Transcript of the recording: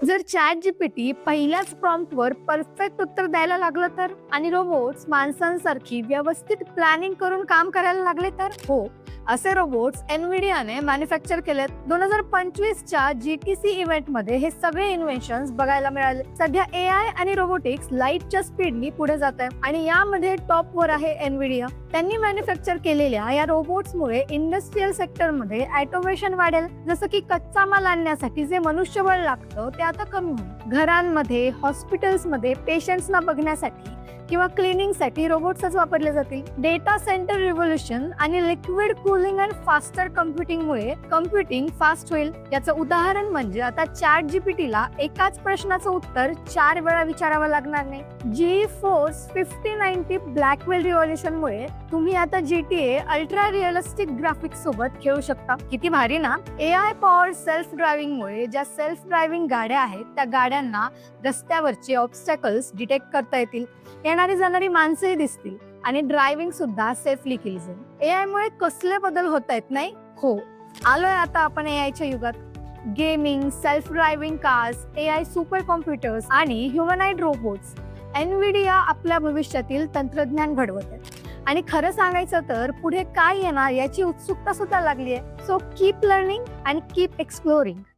जर chat GPT पहिल्याच प्रॉम्प्टवर perfect उत्तर द्यायला लागलं तर, आणि रोबोट्स माणसांसारखी व्यवस्थित प्लॅनिंग करून काम करायला लागले तर? हो, असे रोबोट्स एनव्हिडियाने मॅन्युफॅक्चर केलेत. 2025च्या जीटीसी इव्हेंटमध्ये हे सगळे इन्व्हेन्शन्स बघायला मिळाले. सध्या एआय आणि रोबोटिक्स लाईटच्या स्पीडनी पुढे जात आहे आणि यामध्ये टॉपवर आहे एनव्हिडिया. त्यांनी मॅन्युफॅक्चर केलेल्या या रोबोट्समुळे इंडस्ट्रियल सेक्टरमध्ये ऑटोमेशन वाढेल. जसं की कच्चा माल आणण्यासाठी जे मनुष्यबळ लागतं ते आता कमी होईल. घरांमध्ये, हॉस्पिटल्समध्ये पेशंट्सना बघण्यासाठी किंवा क्लिनिंगसाठी रोबोट्सच वापरले जातील. डेटा सेंटर रिव्होल्युशन आणि लिक्विड कूलिंग अँड फास्टर कम्प्युटिंगमुळे कम्प्युटिंग फास्ट होईल. याचं उदाहरण म्हणजे आता चॅट जीपीटीला एकाच प्रश्नाचं उत्तर 4 वेळा विचारावं लागणार नाही. GeForce 5090 ब्लॅकवेल रिव्होल्युशनमुळे तुम्ही आता GTA अल्ट्रा रिअलिस्टिक ग्राफिक्स सोबत खेळू शकता. किती भारी ना? एआय पॉवर सेल्फ ड्रायव्हिंगमुळे ज्या सेल्फ ड्रायव्हिंग गाड्या आहेत त्या गाड्यांना रस्त्यावरचे ऑब्स्टॅकल्स डिटेक्ट करता येतील. येणारी जाणारी माणसंही दिसतील आणि ड्रायव्हिंग सुद्धा सेफली केली जाईल. एआय मुळे कसले बदल होत आहेत नाही? हो, आलोय आता आपण एआयच्या युगात. Gaming, self driving cars, AI super computers आणि ह्युमनाइड रोबोट्स, एनव्हिडिया आपल्या भविष्यातील तंत्रज्ञान घडवत आहे. आणि खरं सांगायचं तर पुढे काय येणार याची उत्सुकता सुद्धा लागली आहे. So keep learning and keep exploring.